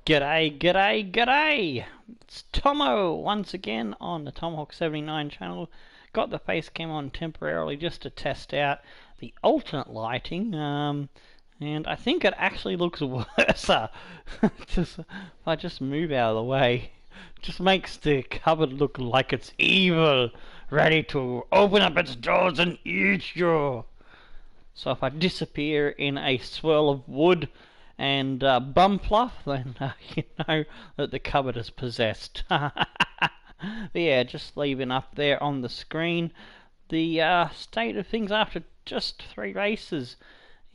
G'day, g'day, g'day! It's Tomo once again on the Tomahawk 79 channel. Got the face cam on temporarily just to test out the alternate lighting, and I think it actually looks worse. If I just move out of the way, it just makes the cupboard look like it's evil, ready to open up its jaws and eat you. So if I disappear in a swirl of wood and bum fluff, then you know that the cupboard is possessed. But yeah, just leaving up there on the screen the state of things after just 3 races.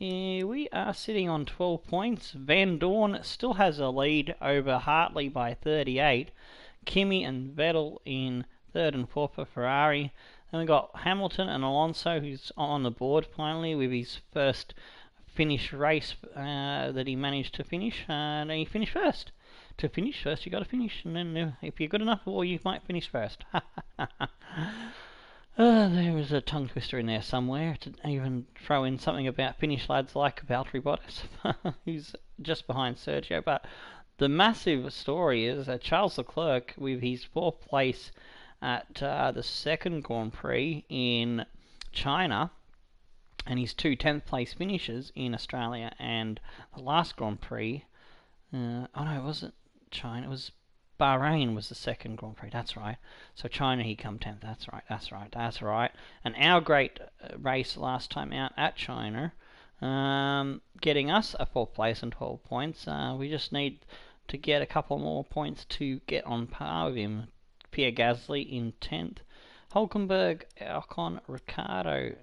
We are sitting on 12 points. Van Dorn still has a lead over Hartley by 38. Kimi and Vettel in 3rd and 4th for Ferrari. Then we got Hamilton and Alonso, who's on the board finally with his first finish race that he managed to finish, and he finished first. To finish first, you got to finish, and then if you're good enough, well, you might finish first. There was a tongue twister in there somewhere to even throw in something about Finnish lads like Valtteri Bottas, who's just behind Sergio. But the massive story is that Charles Leclerc, with his 4th place at the 2nd Grand Prix in China, and his 2 10th place finishes in Australia and the last Grand Prix. Oh no, it wasn't China, it was Bahrain was the 2nd Grand Prix, that's right. So China he come 10th, that's right. And our great race last time out at China, getting us a 4th place and 12 points. We just need to get a couple more points to get on par with him. Pierre Gasly in 10th. Hulkenberg, Ocon, Ricciardo,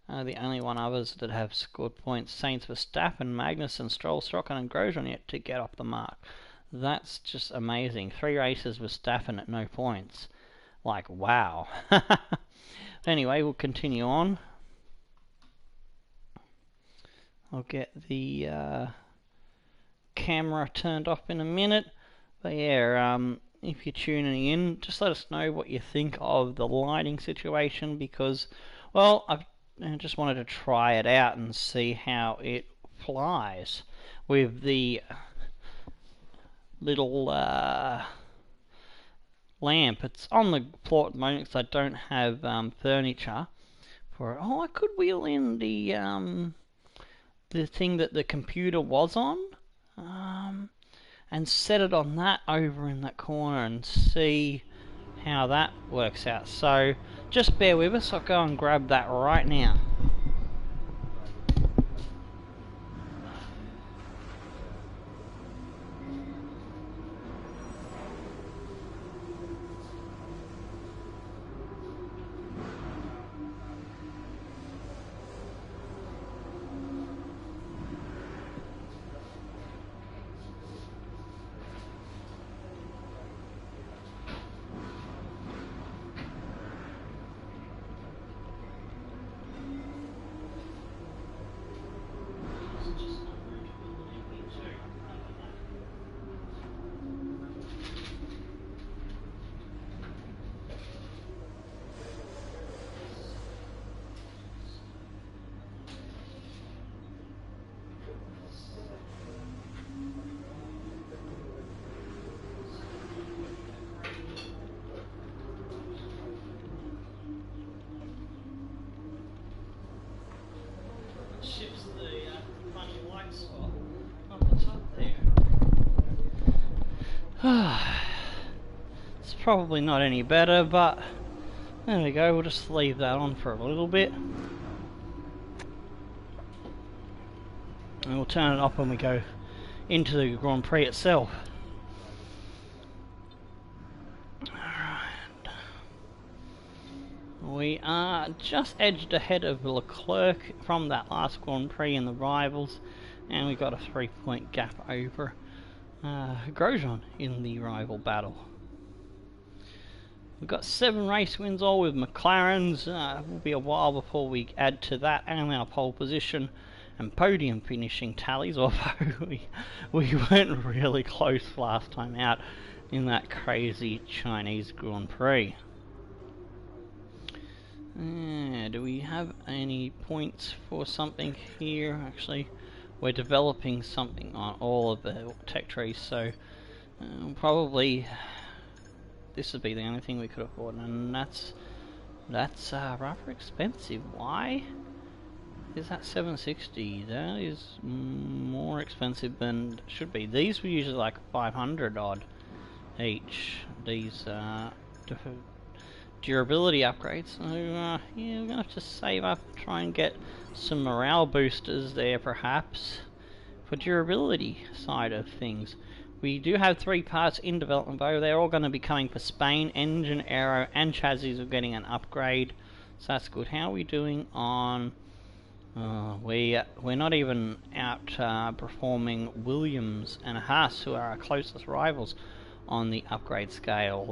the only one others that have scored points. Sainz, Verstappen, Magnussen, Stroll, Strachan and Grosjean yet to get off the mark. That's just amazing. 3 races with Verstappen at no points. Like, wow. Anyway, we'll continue on. I'll get the camera turned off in a minute. But yeah, if you're tuning in, just let us know what you think of the lighting situation, because, well, I just wanted to try it out and see how it flies with the little lamp. It's on the floor at the moment because I don't have furniture for it. Oh, I could wheel in the thing that the computer was on, and set it on that over in that corner and see how that works out. So just bear with us, I'll go and grab that right now. Ships the funny white spot on the top there. It's probably not any better, but there we go. We'll just leave that on for a little bit, and we'll turn it off when we go into the Grand Prix itself. We are just edged ahead of Leclerc from that last Grand Prix in the rivals, and we've got a 3-point gap over Grosjean in the rival battle. We've got 7 race wins all with McLarens. It will be a while before we add to that, and our pole position and podium finishing tallies, although we weren't really close last time out in that crazy Chinese Grand Prix. Do we have any points for something here? Actually, we're developing something on all of the tech trees, so probably this would be the only thing we could afford, and that's rather expensive. Why is that 760? That is more expensive than it should be. These were usually like 500 odd each. These durability upgrades. So yeah, we're gonna have to save up, try and get some morale boosters there, perhaps, for durability side of things. We do have 3 parts in development though. They're all going to be coming for Spain. Engine, aero, and chassis are getting an upgrade, so that's good. How are we doing on? We're not even out performing Williams and Haas, who are our closest rivals on the upgrade scale.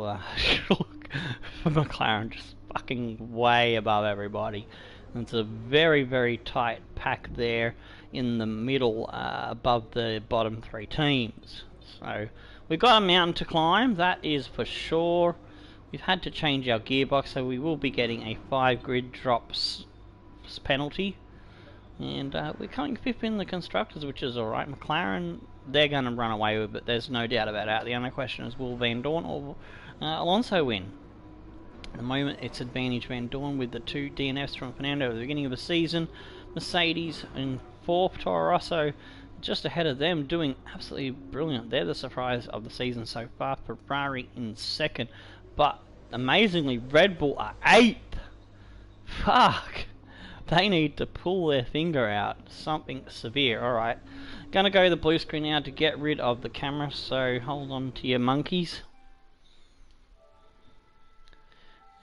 Look, McLaren just fucking way above everybody. It's a very, very tight pack there in the middle, above the bottom 3 teams. So we've got a mountain to climb, that is for sure. We've had to change our gearbox, so we will be getting a 5 grid drops penalty. And we're coming 5th in the constructors, which is alright. McLaren, they're going to run away with it, there's no doubt about it. The only question is, will Van Dorn or Alonso win? At the moment, it's advantage Van Dorn with the 2 DNFs from Fernando at the beginning of the season. Mercedes in 4th, Toro Rosso just ahead of them, doing absolutely brilliant. They're the surprise of the season so far. Ferrari in 2nd, but amazingly, Red Bull are 8th. Fuck! They need to pull their finger out. Something severe. Alright. Gonna go to the blue screen now to get rid of the camera, so hold on to your monkeys.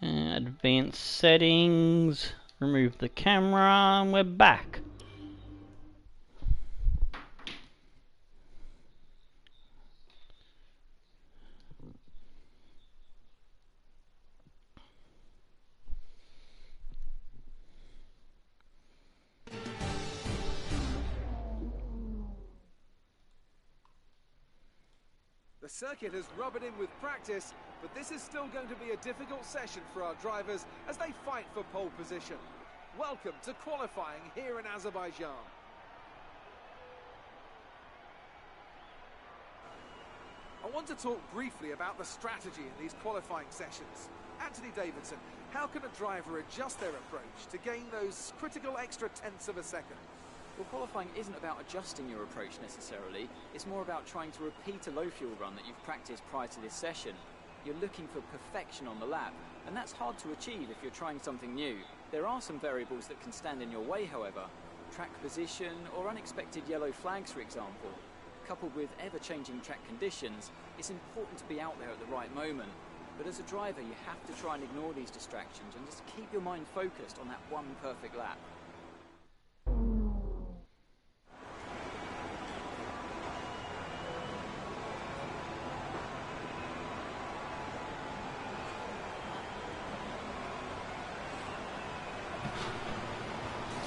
Advanced settings. Remove the camera, and we're back. The circuit has rubbered in with practice, but this is still going to be a difficult session for our drivers as they fight for pole position. Welcome to qualifying here in Azerbaijan. I want to talk briefly about the strategy in these qualifying sessions. Anthony Davidson, how can a driver adjust their approach to gain those critical extra tenths of a second? Well, qualifying isn't about adjusting your approach necessarily. It's more about trying to repeat a low fuel run that you've practiced prior to this session. You're looking for perfection on the lap, and that's hard to achieve if you're trying something new. There are some variables that can stand in your way, however. Track position or unexpected yellow flags, for example. Coupled with ever-changing track conditions, it's important to be out there at the right moment. But as a driver, you have to try and ignore these distractions and just keep your mind focused on that one perfect lap.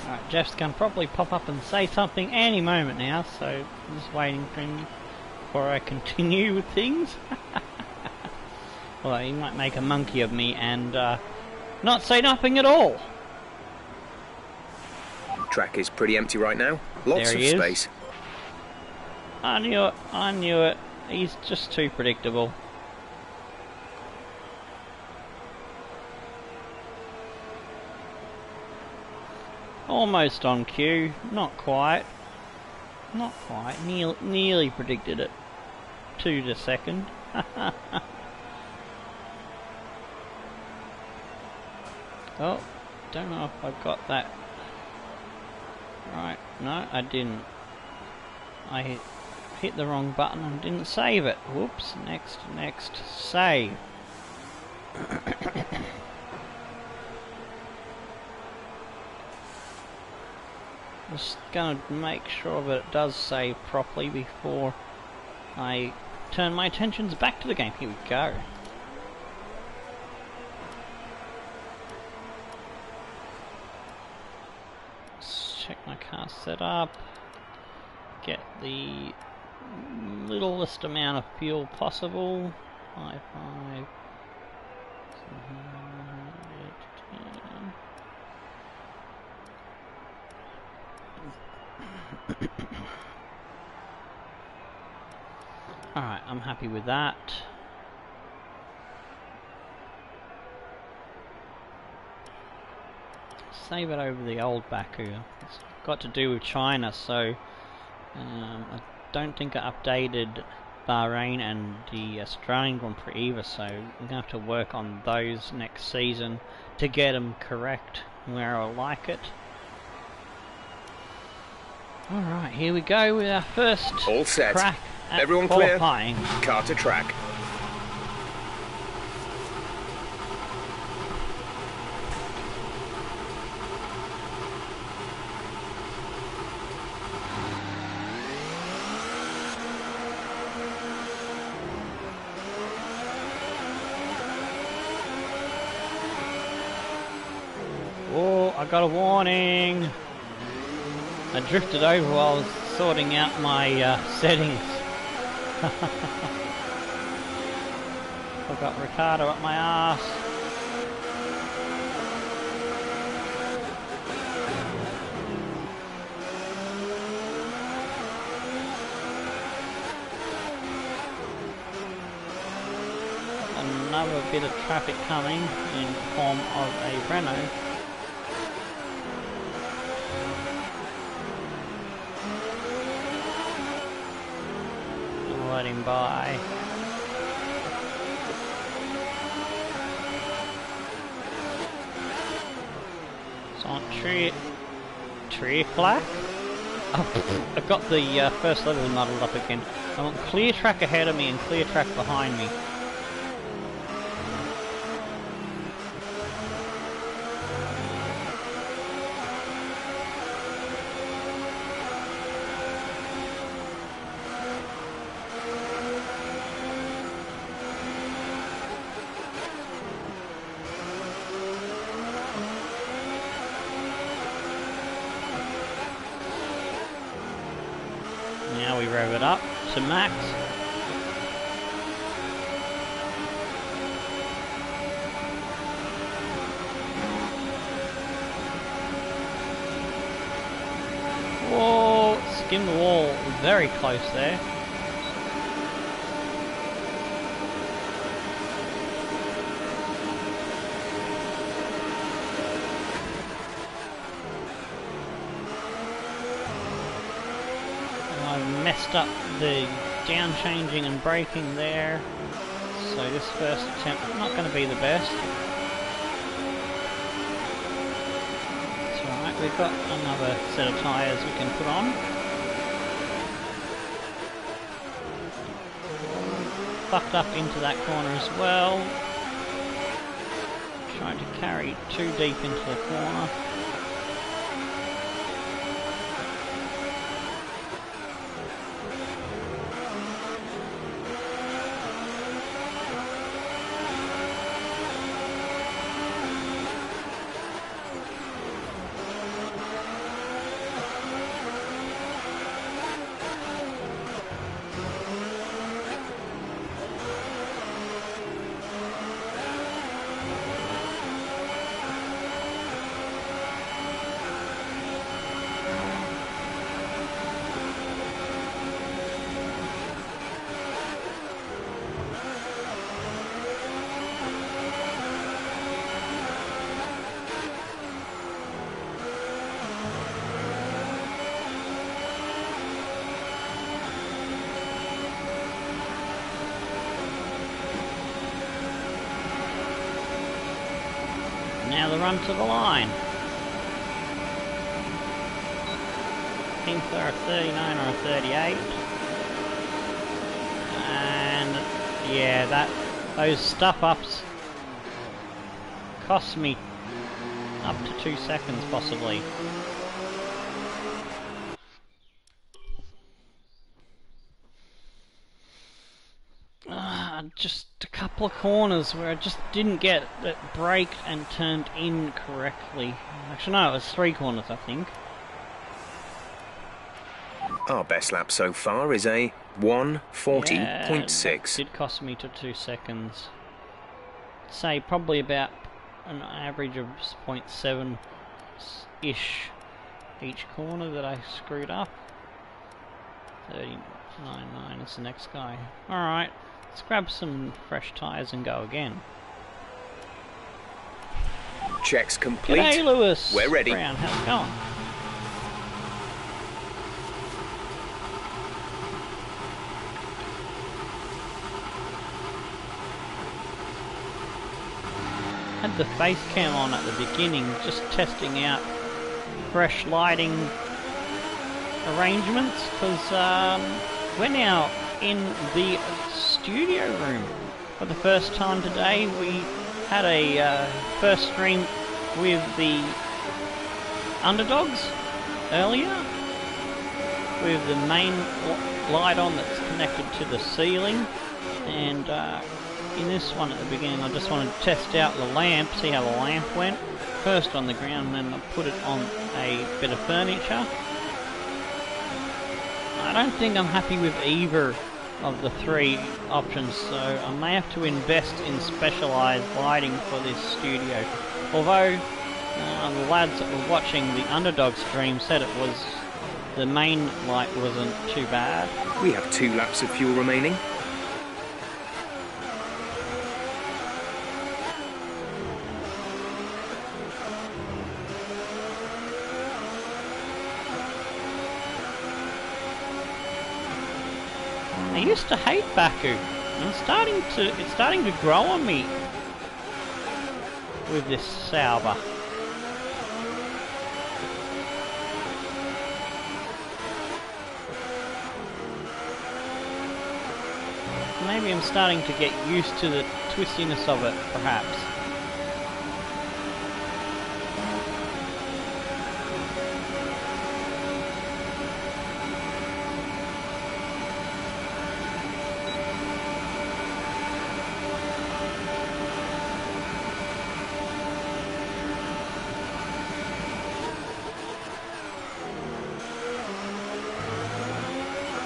Alright, Jeff's going to probably pop up and say something any moment now, so I'm just waiting for him before I continue with things. Well, he might make a monkey of me and not say nothing at all. Track is pretty empty right now. Lots of space. I knew it, I knew it. He's just too predictable. Almost on cue, not quite. Not quite, nearly predicted it. To the second. Oh, don't know if I've got that. Right, no, I didn't. I hit the wrong button and didn't save it. Whoops, next, save. Just gonna make sure that it does save properly before I turn my attentions back to the game. Here we go. Let's check my car setup. Get the littlest amount of fuel possible. 5, 5, 7, 8, 10. Alright, I'm happy with that. Save it over the old Baku. It's got to do with China, so I don't think I updated Bahrain and the Australian Grand Prix either, so we're going to have to work on those next season to get them correct where I like it. Alright, here we go with our first all set. Crack at everyone qualifying. clear. Car to track. Oh, I got a warning. I drifted over while I was sorting out my settings. I've got Ricardo up my ass. Another bit of traffic coming in form of a Renault. Let him by. It's on tree flag. Oh, I got the first level muddled up again. I want clear track ahead of me and clear track behind me. Now we rev it up to max. Whoa, skimmed the wall very close there. Messed up the down changing and braking there, so this first attempt is not going to be the best. It's alright, we've got another set of tyres we can put on. Fucked up into that corner as well. Trying to carry too deep into the corner. Now the run to the line. I think they're a 39 or a 38. And yeah, those stuff ups cost me up to 2 seconds possibly. Just a couple of corners where I just didn't get it braked and turned in correctly. Actually no, it was 3 corners I think. Our best lap so far is a 1:40.6. Yeah, did cost me to 2 seconds. Say probably about an average of 0.7-ish each corner that I screwed up. 9 is the next guy. Alright, let's grab some fresh tyres and go again. Checks complete. G'day, Lewis. We're ready. Brown, how's it going? Had the face cam on at the beginning, just testing out fresh lighting arrangements, because we're now in the studio room for the first time today. We had a first stream with the underdogs earlier, with the main light on that's connected to the ceiling, and in this one at the beginning I just wanted to test out the lamp, see how the lamp went. First on the ground, and then I put it on a bit of furniture. I don't think I'm happy with either of the three options, so I may have to invest in specialised lighting for this studio. Although the lads that were watching the underdog stream said it was, the main light wasn't too bad. We have 2 laps of fuel remaining. I used to hate Baku, and it's starting to grow on me with this Sauber. Maybe I'm starting to get used to the twistiness of it, perhaps.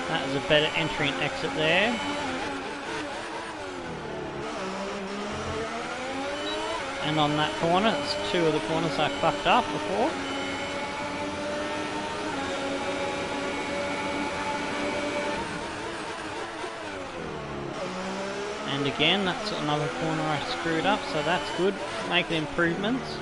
That is a better entry and exit there. And on that corner, it's 2 of the corners I fucked up before. And again, that's another corner I screwed up, so that's good. Make the improvements.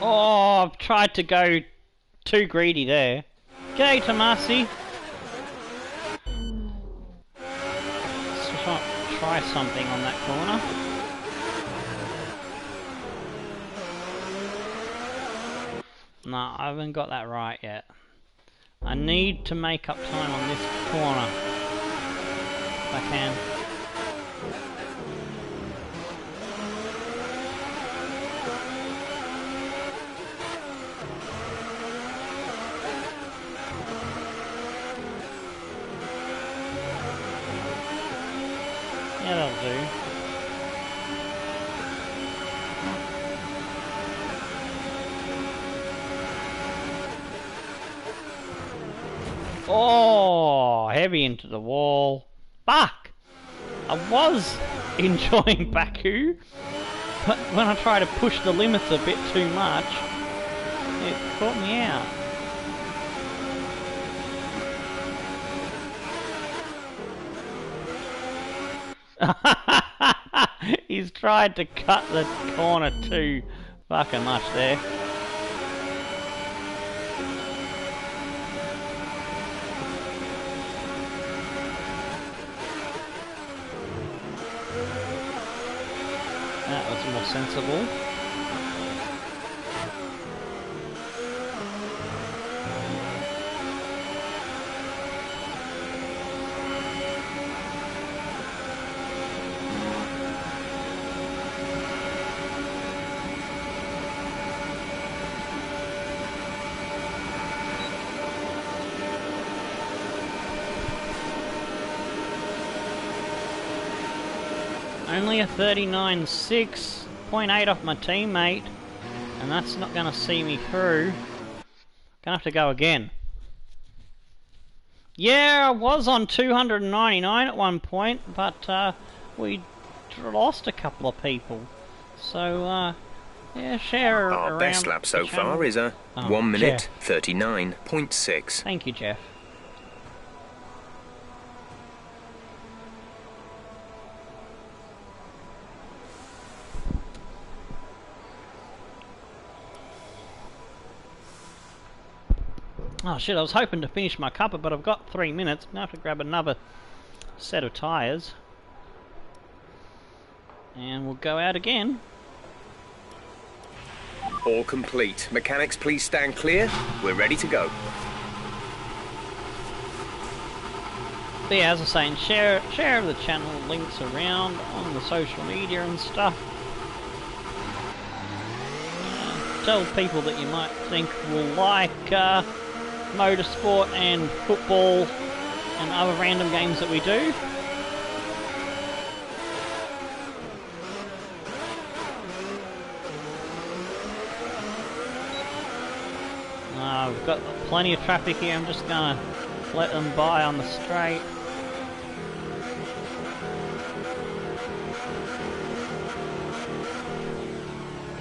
Oh, I've tried to go too greedy there. G'day, Tomasi. Let's try something on that corner. No, I haven't got that right yet. I need to make up time on this corner. If I can. Yeah, that'll do. Oh, heavy into the wall. Fuck! I was enjoying Baku, but when I try to push the limits a bit too much, it caught me out. He's tried to cut the corner too fucking much there. That was more sensible. Only a 39.6, 0.8 off my teammate, and that's not going to see me through. Gonna have to go again. Yeah, I was on 299 at one point, but we lost a couple of people. So, yeah, share Our around best lap so the channel. far is a Oh, 1 minute Jeff. 39.6. Thank you, Jeff. Oh shit, I was hoping to finish my cuppa, but I've got 3 minutes. I'm going to have to grab another set of tyres. And we'll go out again. All complete. Mechanics, please stand clear. We're ready to go. But yeah, as I was saying, share the channel links around on the social media and stuff. Tell people that you might think will like motorsport and football and other random games that we do. We've got plenty of traffic here. I'm just gonna let them by on the straight.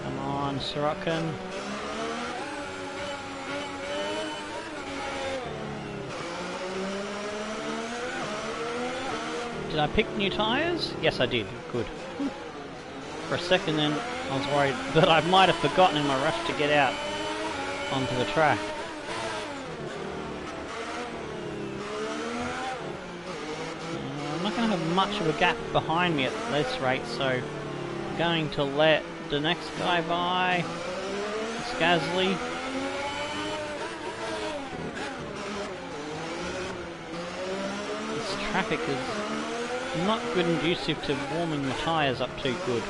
Come on, Sorokin. Did I pick new tyres? Yes, I did. Good. For a second then, I was worried that I might have forgotten in my rush to get out onto the track. I'm not going to have much of a gap behind me at this rate, so I'm going to let the next guy by. It's Gasly. This traffic is not good conducive to warming the tyres up too good.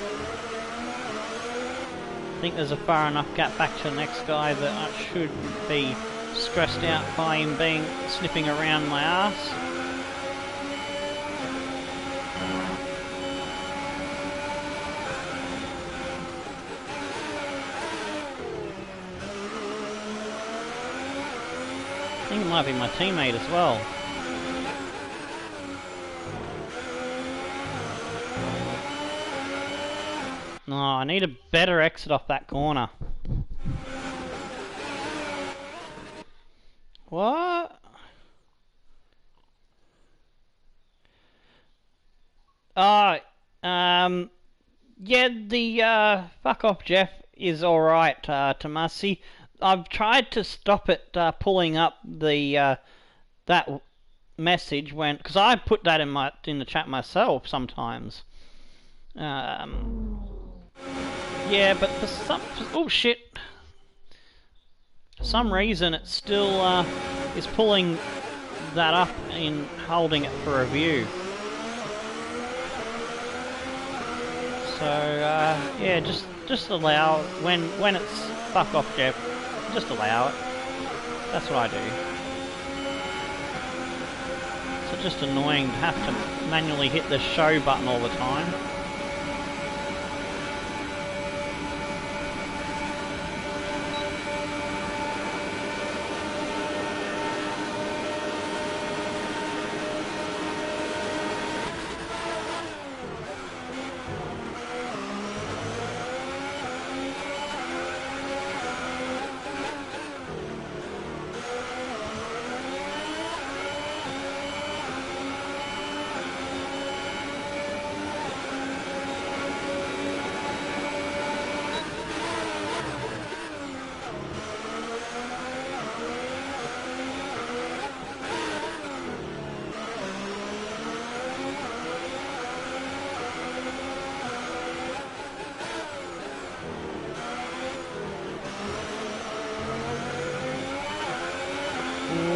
I think there's a far enough gap back to the next guy that I shouldn't be stressed out by him sniffing around my arse. I think it might be my teammate as well. No, I need a better exit off that corner. What? Yeah, the fuck off Jeff is alright, Tomasi. I've tried to stop it pulling up the that message when, because I put that in the chat myself sometimes. Yeah, but oh shit. For some reason it still is pulling that up and holding it for review. So yeah, just allow when it's fuck off Jeff, just allow it. That's what I do. It's just annoying to have to manually hit the show button all the time.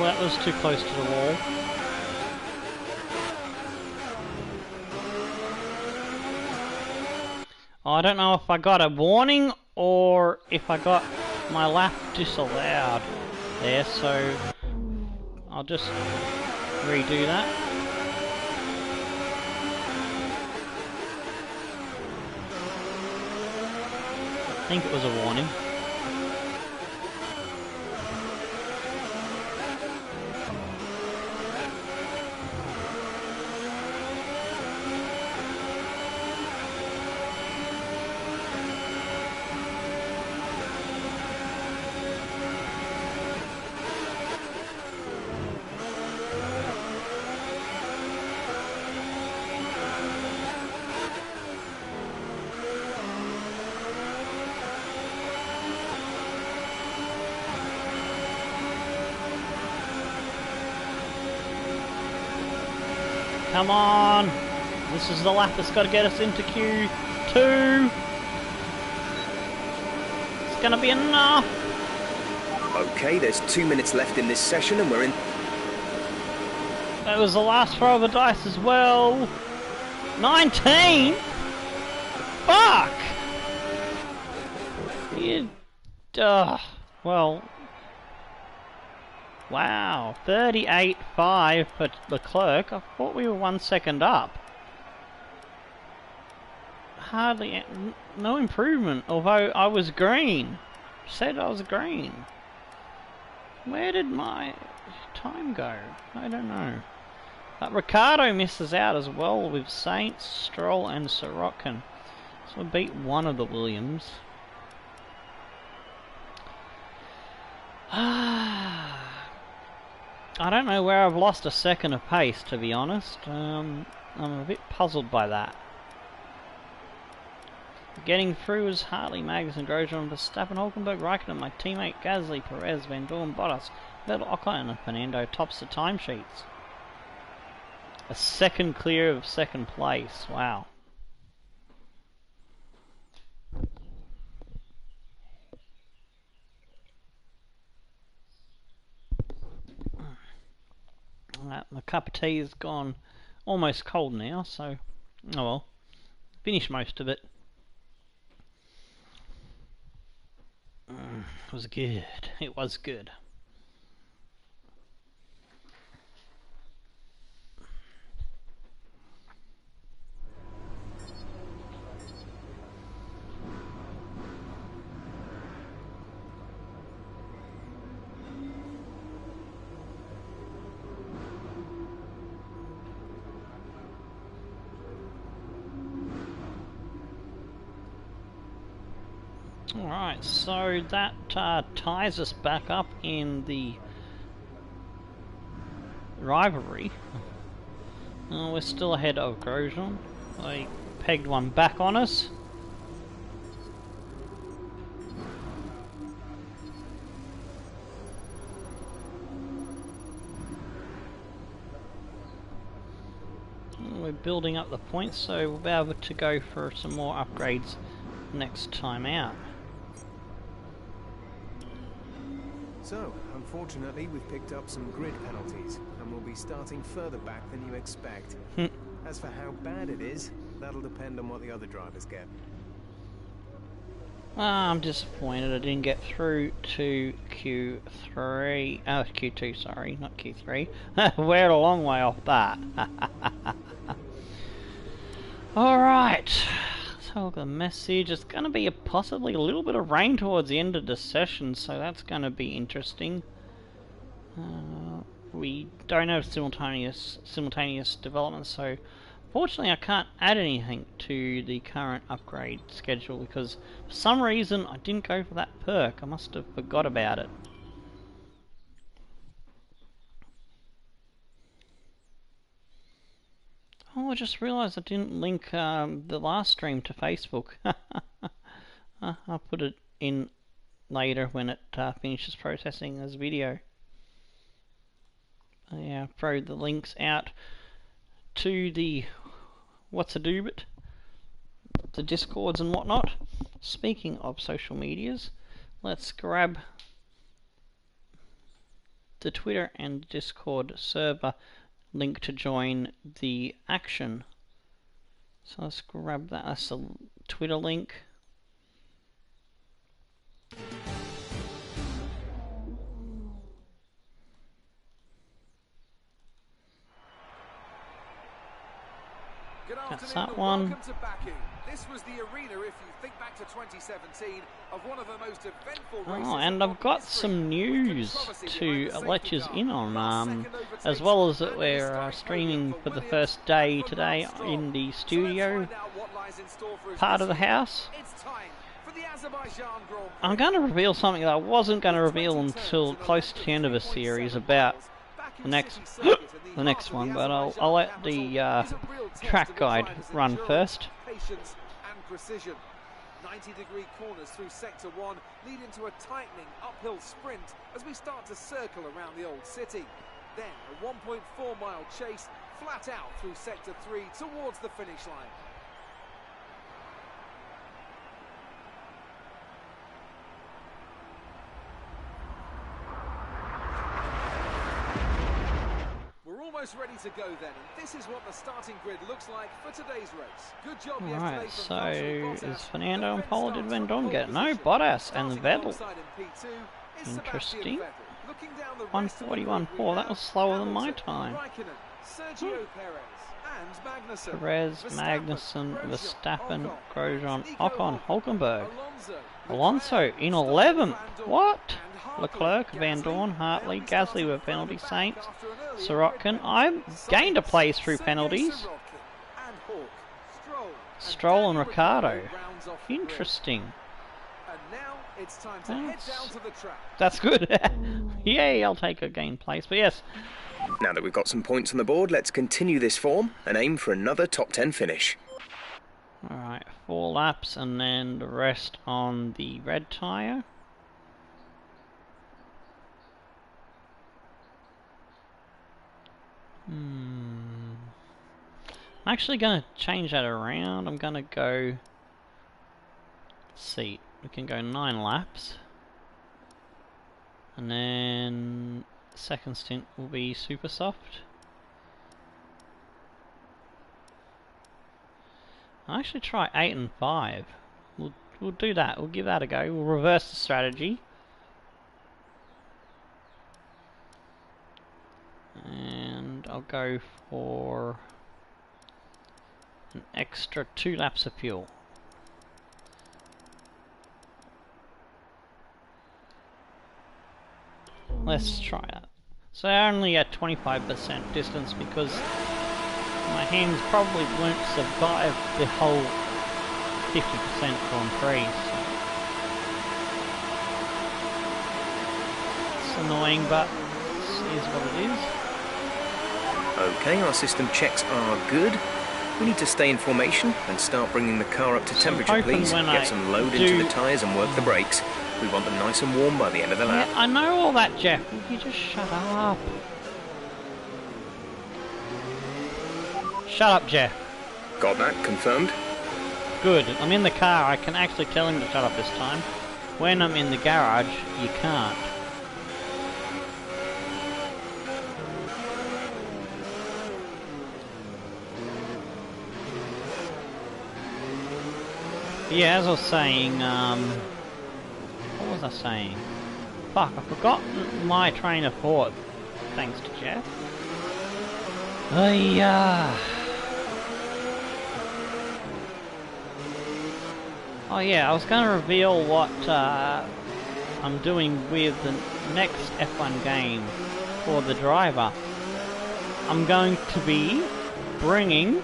That was too close to the wall. I don't know if I got a warning or if I got my lap disallowed there, so I'll just redo that. I think it was a warning. Come on! This is the lap that's got to get us into Q2. It's going to be enough. Okay, there's 2 minutes left in this session and we're in. That was the last throw of the dice as well. 19? Fuck! You... well... Wow, 38.5 for Leclerc. I thought we were 1 second up. Hardly... no improvement, although I was green. Said I was green. Where did my time go? I don't know. Ricardo misses out as well with Saints, Stroll and Sorokin. So we beat one of the Williams. I don't know where I've lost a second of pace, to be honest. I'm a bit puzzled by that. Getting through is Hartley, Magnussen, Grosjean, Verstappen, Hulkenberg, Raikkonen, my teammate Gasly, Perez, Van Dorn, Bottas, Vettel, Ocon and Fernando tops the timesheets. A second clear of second place. Wow. My cup of tea is gone almost cold now, so oh well. Finished most of it. It was good. It was good. Alright, so that ties us back up in the rivalry. We're still ahead of Grosjean. I pegged one back on us. We're building up the points, so we'll be able to go for some more upgrades next time out. So, unfortunately, we've picked up some grid penalties, and we'll be starting further back than you expect. As for how bad it is, that'll depend on what the other drivers get. I'm disappointed I didn't get through to Q3. Oh, Q2, sorry, not Q3. We're a long way off that. Alright. So the message is going to be possibly a little bit of rain towards the end of the session, so that's going to be interesting. We don't have simultaneous development, so fortunately I can't add anything to the current upgrade schedule because for some reason I didn't go for that perk. I must have forgot about it. Oh, I just realised I didn't link the last stream to Facebook. I'll put it in later when it finishes processing as video. Yeah, throw the links out to the what's-a-doobit, the Discords and whatnot. Speaking of social medias, let's grab the Twitter and Discord server link to join the action. So let's grab that. That's a Twitter link. That's that one. Welcome to Baku. This was the arena, if you think back to 2017, of one of the most eventful races. Oh, and I've got some news to let you in on, as well as that we're streaming for the first day today in the studio part of the house. I'm going to reveal something that I wasn't going to reveal until close to the end of the series about the next one, but I'll let the track guide run first. Patience and precision. 90-degree corners through sector 1 lead into a tightening uphill sprint as we start to circle around the old city. Then a 1.4-mile chase flat out through sector 3 towards the finish line. We're almost ready to go then, and this is what the starting grid looks like for today's race. Good job yesterday Right, from so Valtteri Bottas. is Fernando and The Pole, French did starts Vendon from get? pole No, position. Bottas and Starting Vettel. alongside in P2 is Sebastian Interesting. Vettel. Looking down the rest of the 141.4, that was slower than my time. Raikkonen, Sergio Perez, and Magnussen. Perez, Magnussen, Verstappen, Grosjean, Ocon, Hulkenberg. Alonso in 11th. What? Leclerc, Van Dorn, Hartley, Gasly with penalty, Saints, Sirotkin. I've gained a place through penalties. Stroll and Ricciardo. Interesting. And now it's time to head down to the track. That's good. Yay, I'll take a gain place. But yes. Now that we've got some points on the board, let's continue this form and aim for another top 10 finish. Alright, 4 laps and then the rest on the red tyre. I'm actually going to change that around. I'm going to go... Let's see, we can go 9 laps. And then second stint will be super soft. I'll actually try 8 and 5. We'll do that. We'll give that a go. We'll reverse the strategy. And I'll go for an extra 2 laps of fuel. Let's try that. So only at 25% distance because my hands probably won't survive the whole 50% Grand Prix. So it's annoying, but it is what it is. Okay, our system checks are good. We need to stay in formation and start bringing the car up to temperature, please. Get some load into the tyres and work the brakes. We want them nice and warm by the end of the lap. Yeah, I know all that, Jeff. Will you just shut up? Shut up, Jeff. Got that confirmed? Good. I'm in the car. I can actually tell him to shut up this time. When I'm in the garage, you can't. Yeah, as I was saying, what was I saying? Fuck, I forgot my train of thought, thanks to Jeff. Oh yeah, I was going to reveal what I'm doing with the next F1 game for the driver. I'm going to be bringing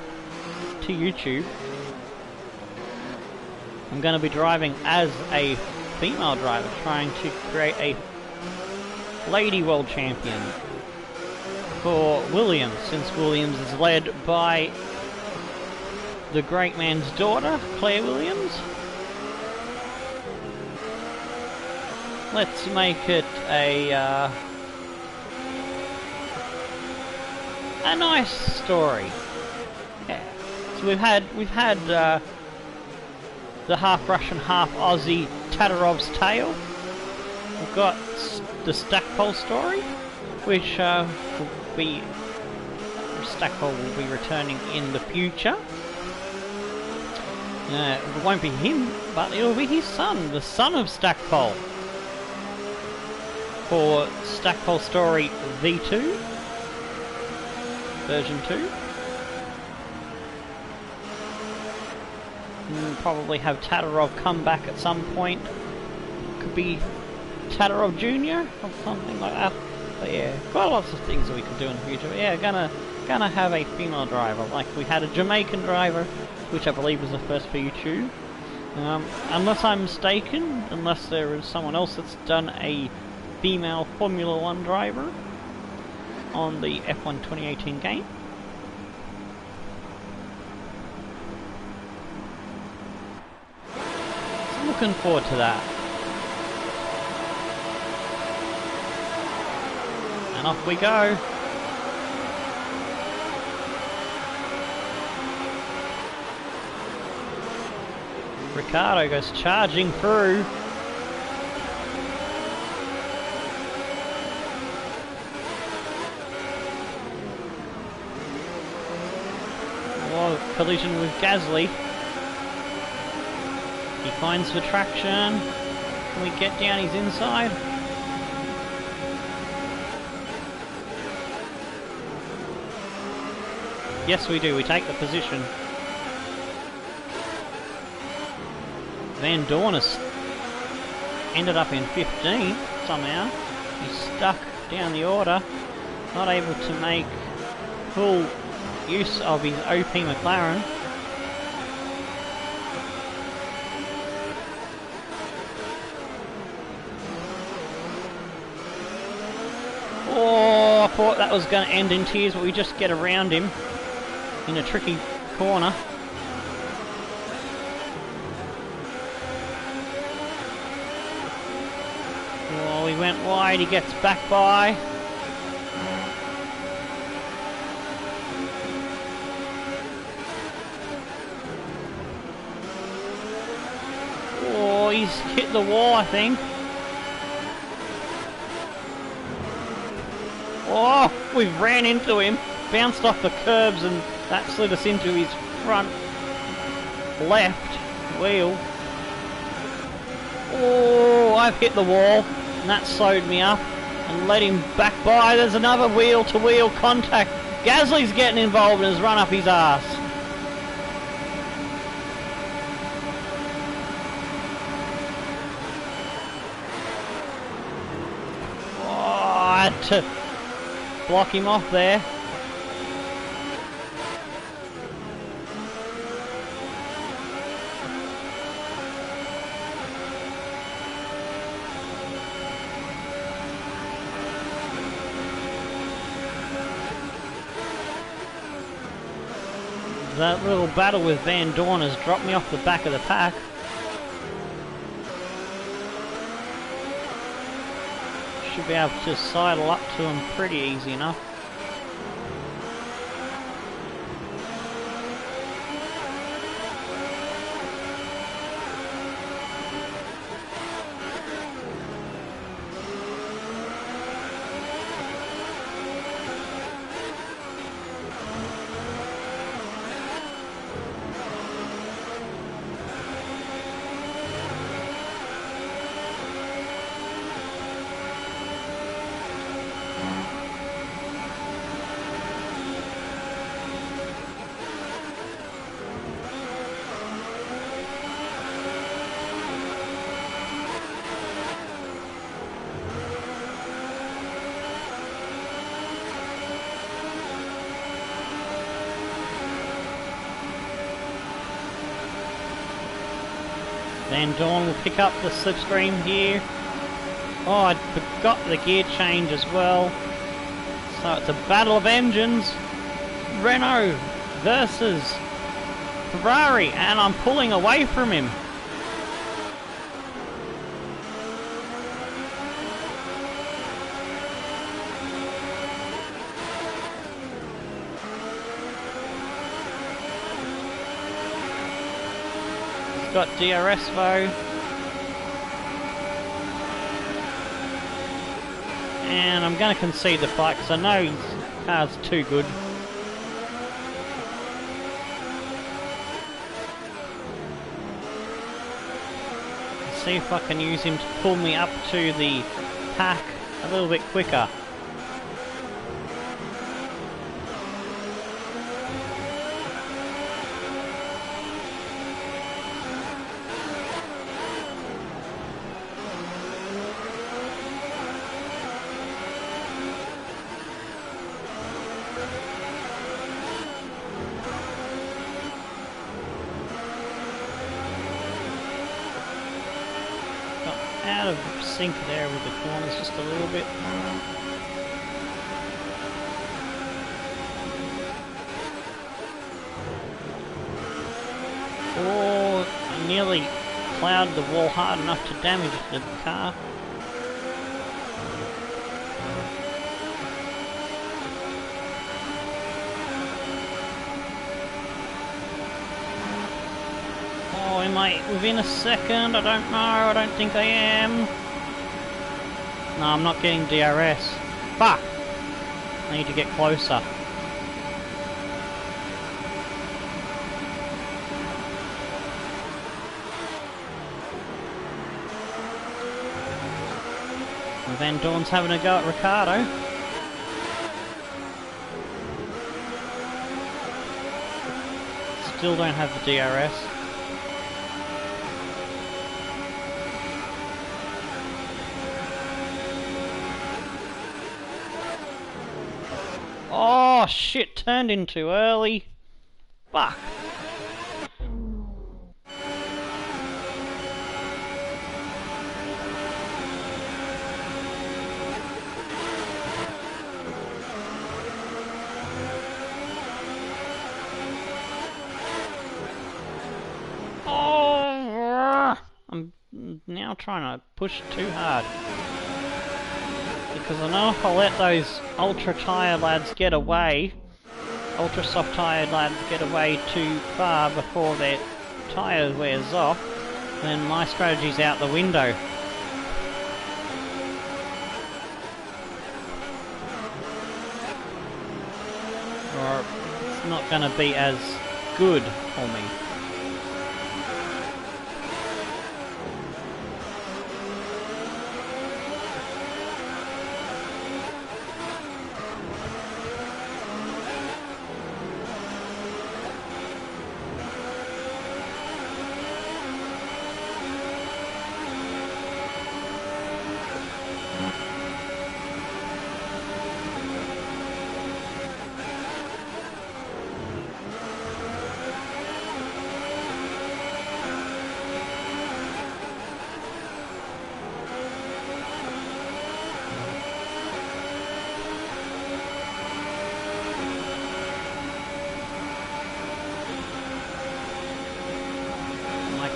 to YouTube. I'm going to be driving as a female driver, trying to create a lady world champion for Williams, since Williams is led by the great man's daughter, Claire Williams. Let's make it a nice story. Yeah. So we've had the half Russian, half Aussie Tatarov's tale. We've got the Stackpole story, which Stackpole will be returning in the future. It won't be him, but it will be his son, the son of Stackpole, for Stackpole Story V2, version 2. We'll probably have Tatarov come back at some point. Could be Tatarov Jr. or something like that. But yeah, quite lots of things that we could do in the future. But yeah, gonna have a female driver. Like we had a Jamaican driver, which I believe was the first for YouTube. Unless I'm mistaken, unless there is someone else that's done a female Formula 1 driver on the F1 2018 game. Looking forward to that. And off we go. Ricardo goes charging through. Oh, collision with Gasly. He finds the traction. Can we get down his inside? Yes, we do. We take the position. Van Dorn has ended up in 15th somehow. He's stuck down the order. Not able to make full use of his OP McLaren. Oh, I thought that was going to end in tears, but we just get around him in a tricky corner. Oh, he went wide, he gets back by. Oh, he's hit the wall, I think. Oh, we ran into him, bounced off the curbs, and that slid us into his front left wheel. Oh, I've hit the wall, and that slowed me up and let him back by. There's another wheel-to-wheel contact. Gasly's getting involved and has run up his arse. Oh, I had to block him off there. That little battle with Van Dorn has dropped me off the back of the pack. Should be able to sidle up to him pretty easy enough. Van Dorn will pick up the slipstream here. Oh, I forgot the gear change as well. So it's a battle of engines. Renault versus Ferrari, and I'm pulling away from him. Got DRS though. And I'm going to concede the fight because I know his car's too good. See if I can use him to pull me up to the pack a little bit quicker. Out of sync there with the corners just a little bit. Oh, I nearly plowed the wall hard enough to damage the car. Oh, am I within a second? I don't know. I don't think I am. No, I'm not getting DRS. Fuck! I need to get closer. Van Dorn's having a go at Ricciardo. Still don't have the DRS. Oh shit, turned in too early. Fuck. I'm now trying to push too hard. Because I know if I let those ultra tired lads get away, ultra soft tired lads get away too far before their tyre wears off, then my strategy's out the window. Or it's not going to be as good for me.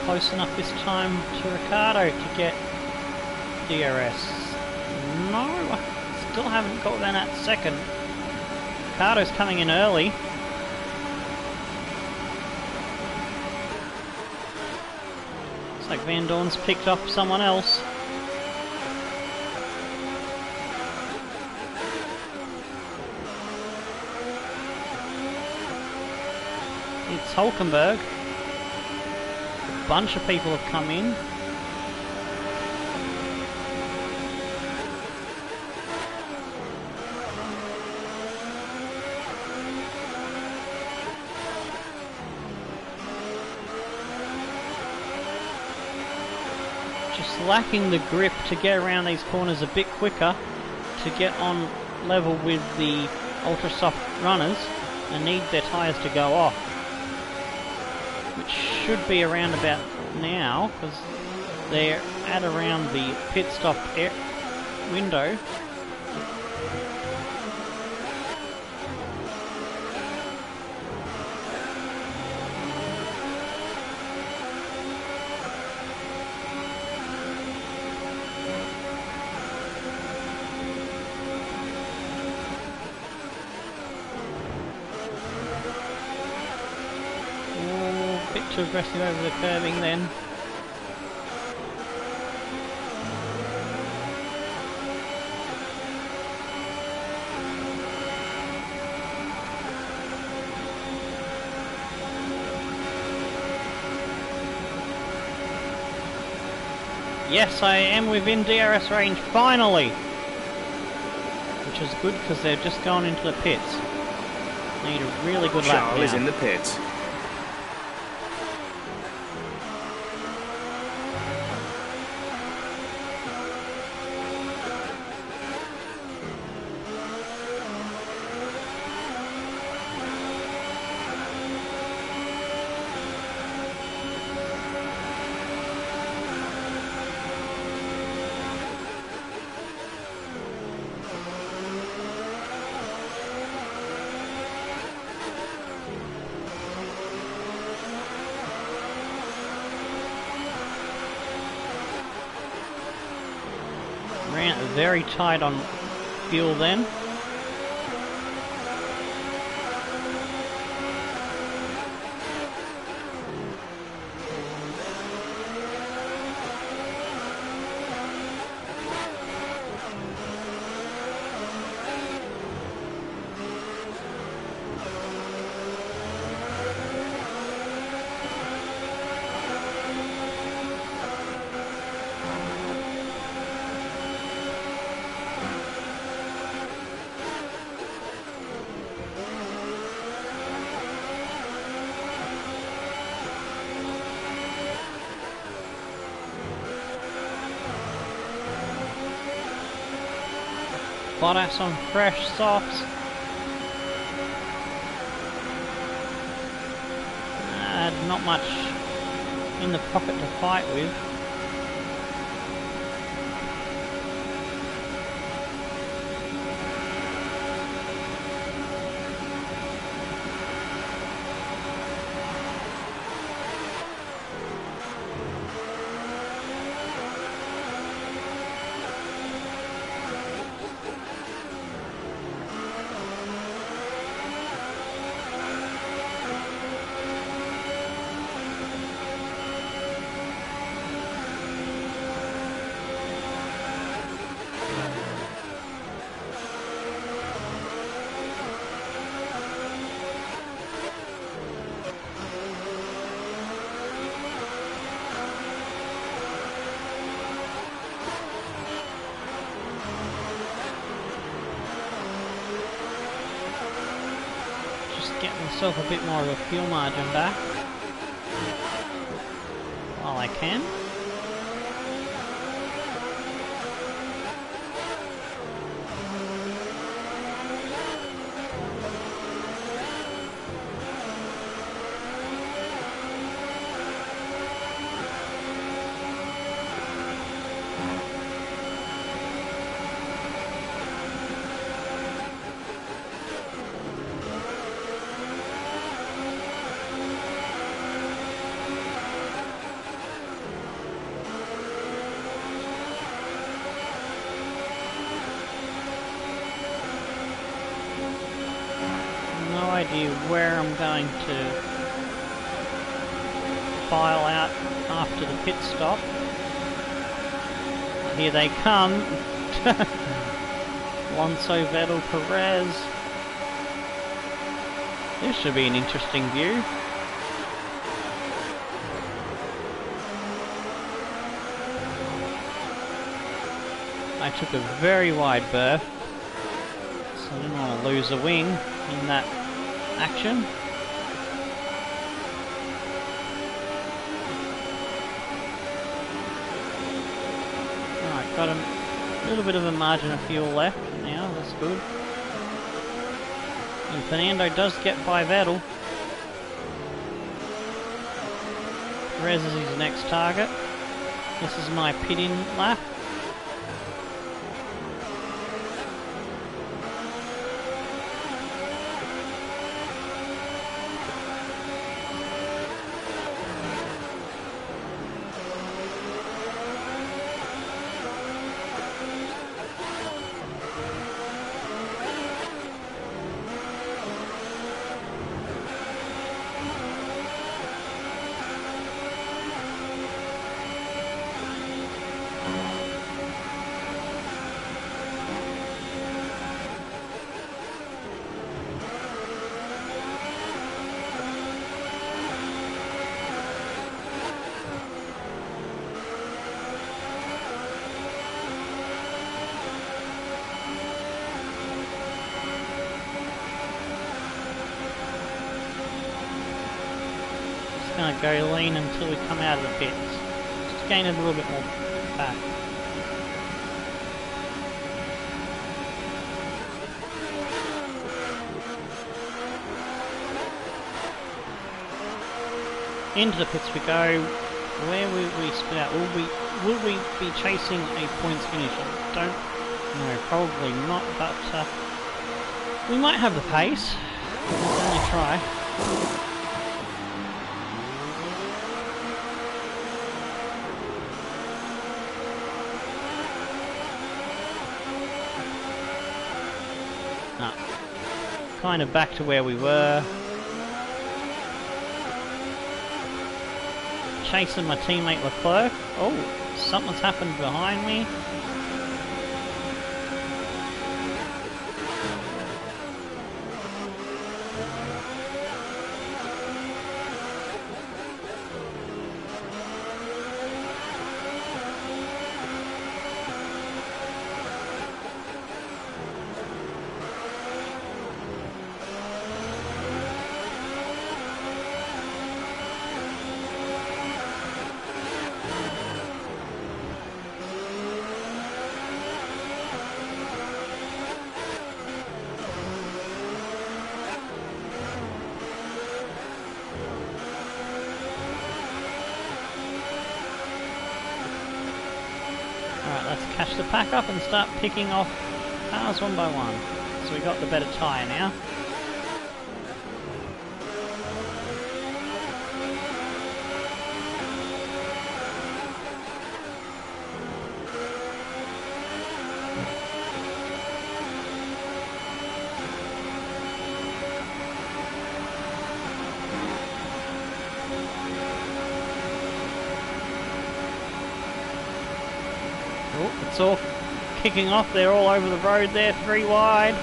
Close enough this time to Ricciardo to get DRS. No, I still haven't got that second. Ricciardo's coming in early. Looks like Van Dorn's picked up someone else. It's Hulkenberg. A bunch of people have come in. Just lacking the grip to get around these corners a bit quicker to get on level with the ultra soft runners and need their tyres to go off. Which should be around about now, because they're at around the pit stop window. Too aggressive over the curving then. Yes, I am within DRS range finally, which is good because they've just gone into the pits. Need a really good lap now. Charles is in the pits. Ran very tight on fuel then. Bottas on fresh softs. Not much in the pocket to fight with. Get myself a bit more of a fuel margin back while I can. Idea where I'm going to file out after the pit stop. Here they come. Alonso, Vettel, Perez. This should be an interesting view. I took a very wide berth, so I didn't want to lose a wing in that action. Alright, got a little bit of a margin of fuel left now, that's good. And Fernando does get by Vettel. Perez is his next target. This is my pit-in lap. Gonna go lean until we come out of the pits. Just gain a little bit more back. Into the pits we go. Where will we split out? Will we be chasing a points finish? I don't know, probably not, but we might have the pace. Let's only try. Kind of back to where we were. Chasing my teammate Leclerc. Oh, something's happened behind me. catch the pack up and start picking off cars one by one. So we got the better tyre now. Oh, it's all kicking off. They're all over the road there, 3 wide.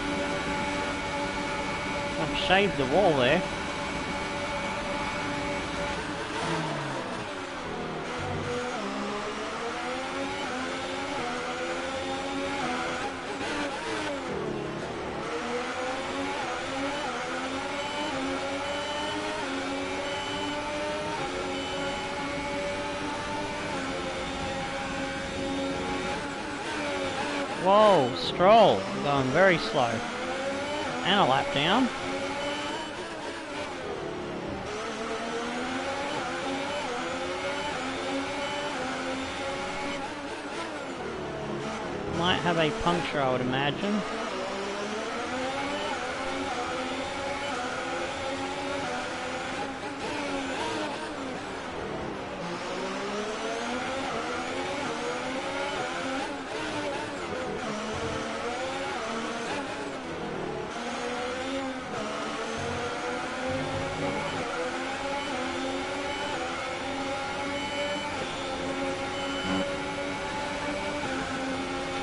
I've shaved the wall there. Whoa, Stroll, going very slow. And a lap down. Might have a puncture, I would imagine.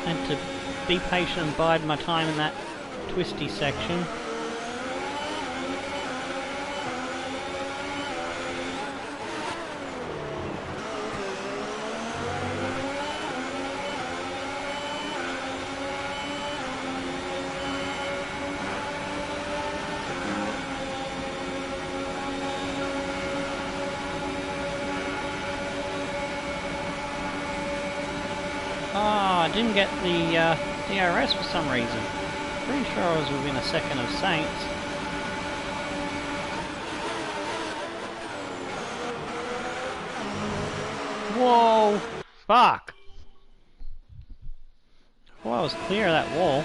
And to be patient and bide my time in that twisty section. I didn't get the DRS for some reason. Pretty sure I was within a second of Saints. Whoa! Fuck! Well, I was clear of that wall.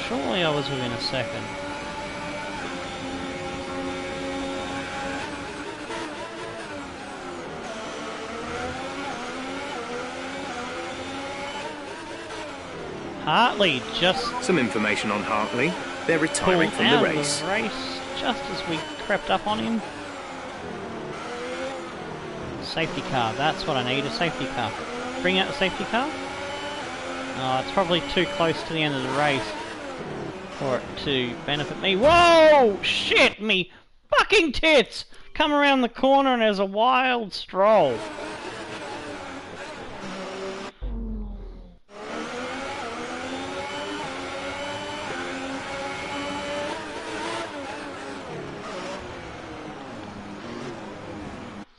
Surely I was within a second. Hartley just... Some information on Hartley. They're retiring from the race. Just as we crept up on him. Safety car, that's what I need, a safety car. Bring out the safety car? Oh, it's probably too close to the end of the race for it to benefit me. Whoa! Shit, me fucking tits! Come around the corner and there's a wild Stroll.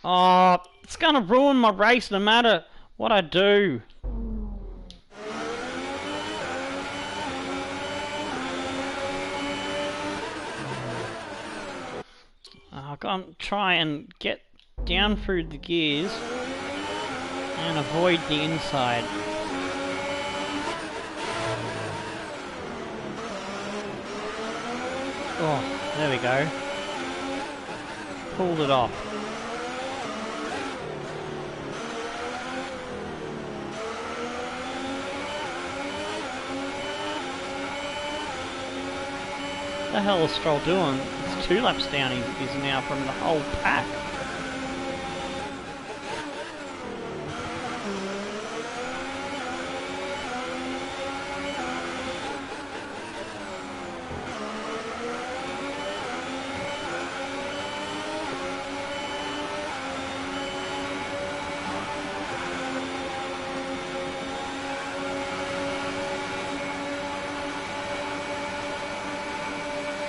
Oh, it's gonna ruin my race no matter what I do. I've got to try and get down through the gears and avoid the inside. Oh, there we go. Pulled it off. What the hell is Stroll doing? It's 2 laps down he's now from the whole pack.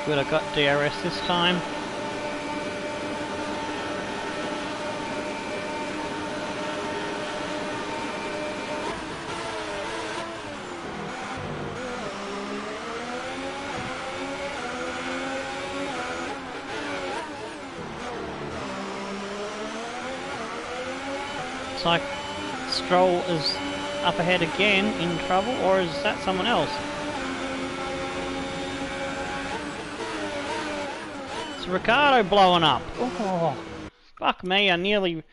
Good, I got DRS this time. Looks like Stroll is up ahead again, in trouble, or is that someone else? It's Ricciardo blowing up. Oh, fuck me, I nearly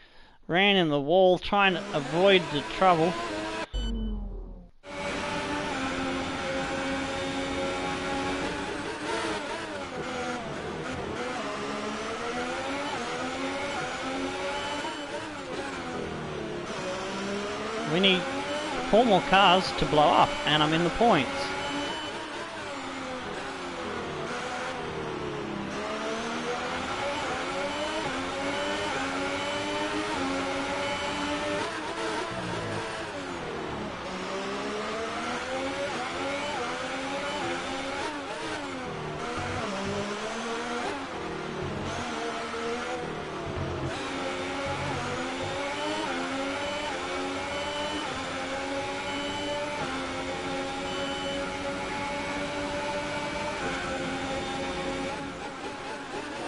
ran in the wall trying to avoid the trouble. We need 4 more cars to blow up, and I'm in the points.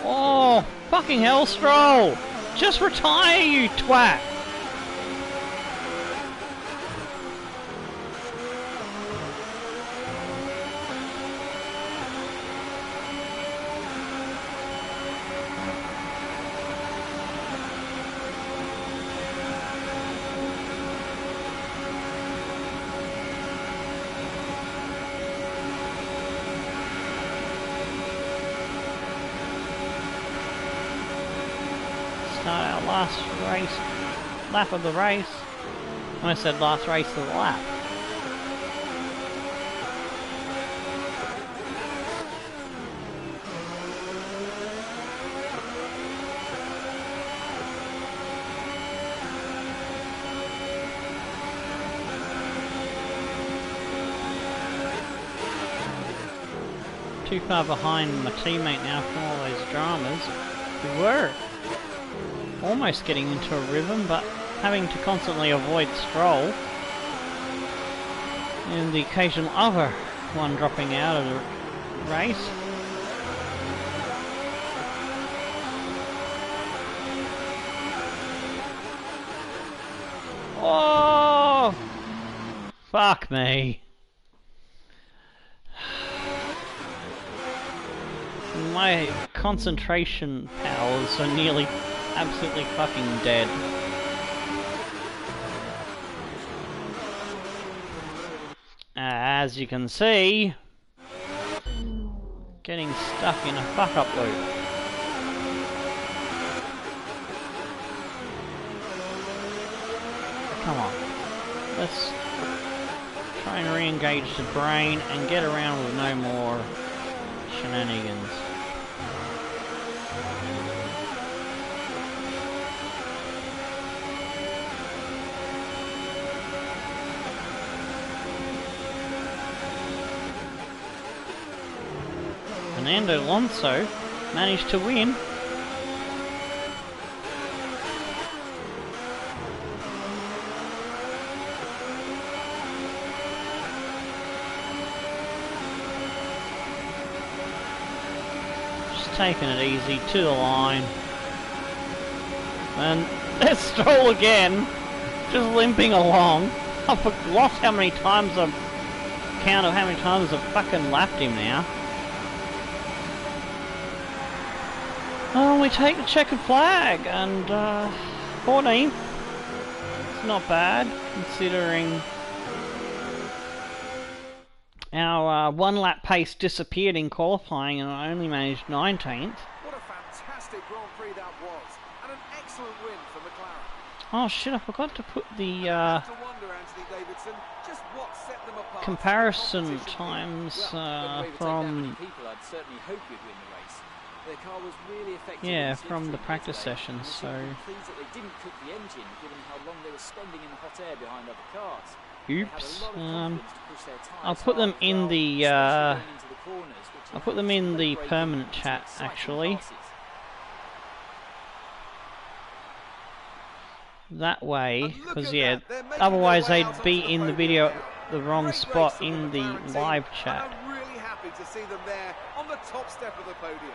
Oh, fucking hell, Stroll! Just retire, you twat! Start our last lap of the race. I said last race of the lap. Too far behind my teammate now from all those dramas. We were almost getting into a rhythm, but having to constantly avoid Stroll and the occasional other one dropping out of the race. Oh, fuck me. My concentration powers are nearly absolutely fucking dead. As you can see, getting stuck in a fuck-up loop. Come on, let's try and re-engage the brain and get around with no more shenanigans. Fernando Alonso managed to win. Just taking it easy to the line. And there's Stroll again, just limping along. I've lost how many times I've counted how many times I've fucking lapped him now. Oh, we take the checkered flag, and 14th. It's not bad, considering our one lap pace disappeared in qualifying and I only managed 19th. What a fantastic Grand Prix that was, and an excellent win for McLaren. Oh shit, I forgot to put the just what set them apart comparison times from their car was really effective. Yeah, from the practice sessions, so Pleased that they didn't cook the engine, given how long they were spending in the hot air behind other cars. oops. I'll put them in the I'll put them in the permanent chat actually. That way, because yeah, otherwise they'd be in the video at the wrong spot in the live chat. I'm really happy to see them there on the top step of the podium.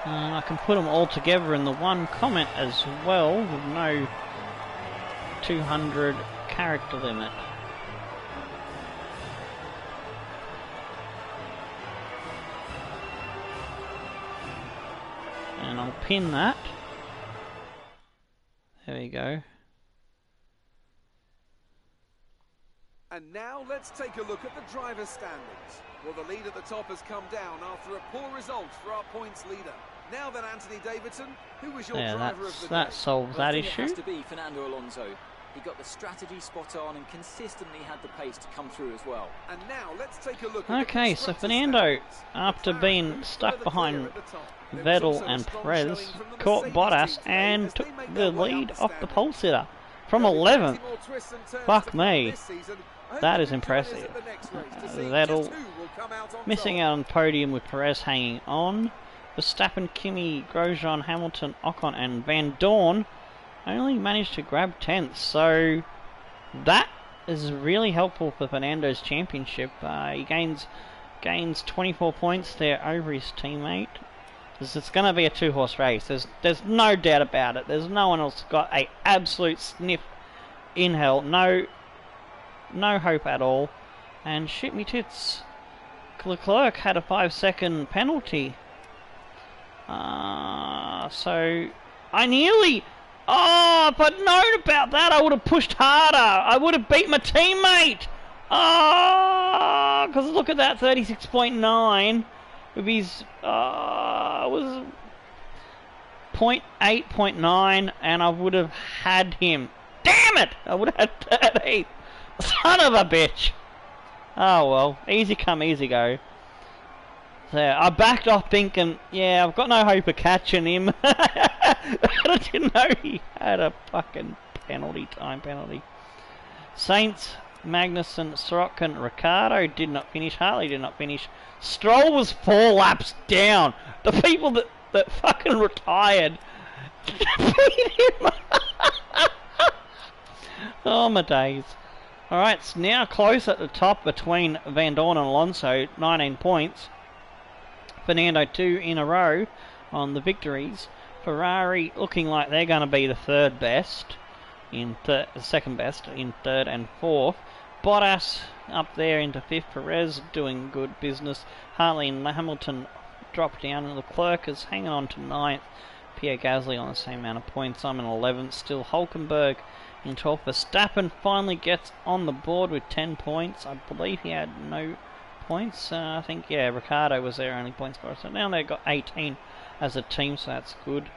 And I can put them all together in the one comment as well, with no 200 character limit. And I'll pin that. There we go. And now let's take a look at the driver's standings. Well, the lead at the top has come down after a poor result for our points leader. Now then, Anthony Davidson, who was your driver of the day? That solves that issue. It has to be Fernando Alonso. He got the strategy spot on and consistently had the pace to come through as well. And now let's take a look at okay, so Fernando, after being stuck behind Vettel and Perez, caught Bottas and took the lead off the pole sitter from 11th. Fuck me. That is impressive. Vettel missing out on podium with Perez hanging on. Verstappen, Kimi, Grosjean, Hamilton, Ocon and Van Dorn only managed to grab 10th. So that is really helpful for Fernando's championship. He gains 24 points there over his teammate. It's going to be a two-horse race. There's no doubt about it. There's no one else got a absolute sniff in hell. No hope at all. And shit me tits, Leclerc had a 5-second penalty. So I nearly... Oh, if I'd known about that, I would have pushed harder. I would have beat my teammate. Oh, because look at that, 36.9 with his... was 0.8, 0.9, and I would have had him. Damn it! I would have had 13th. Son of a bitch. Oh well, easy come, easy go. So I backed off thinking, yeah, I've got no hope of catching him. But I didn't know he had a fucking time penalty. Sainz, Magnussen, Sorokin, Ricciardo did not finish. Hartley did not finish. Stroll was 4 laps down. The people that fucking retired beat him. Oh my days. Alright, it's now close at the top between Van Dorn and Alonso, 19 points. Fernando 2 in a row on the victories. Ferrari looking like they're going to be the second best in third and fourth. Bottas up there into 5th. Perez doing good business. Hartley and Hamilton dropped down, and Leclerc is hanging on to 9th. Pierre Gasly on the same amount of points. I'm in 11th. Still Hulkenberg in 12th. Verstappen finally gets on the board with 10 points. I believe he had no points. I think, yeah, Ricciardo was their only point scorer. So now they've got 18 as a team, so that's good.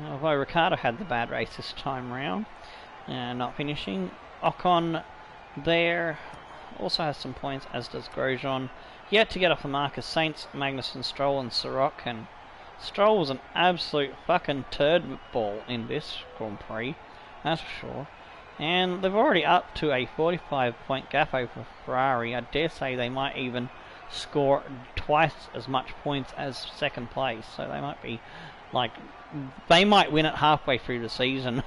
Although Ricciardo had the bad race this time round, not finishing. Ocon there also has some points, as does Grosjean. Yet to get off the mark is Sainz, Magnussen, Stroll and Sorokin. Stroll was an absolute fucking turd ball in this Grand Prix, that's for sure. And they're already up to a 45-point gap over Ferrari. I dare say they might even score twice as much points as second place. So they might be like, they might win it halfway through the season.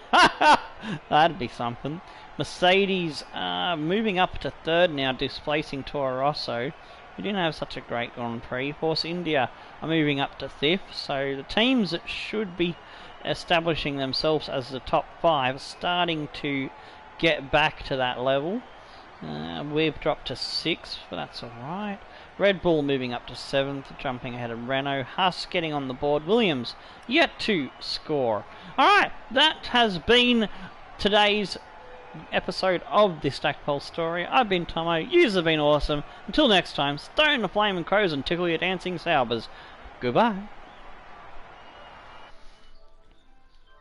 That'd be something. Mercedes moving up to 3rd now, displacing Toro Rosso. We didn't have such a great Grand Prix. Force India are moving up to 5th. So the teams that should be establishing themselves as the top 5 are starting to get back to that level. We've dropped to 6th, but that's alright. Red Bull moving up to 7th, jumping ahead of Renault. Haas getting on the board. Williams yet to score. Alright, that has been today's episode of the Stackpole story. I've been Tomo, you have been awesome. Until next time, stone the flaming crows and tickle your dancing Saubers. Goodbye.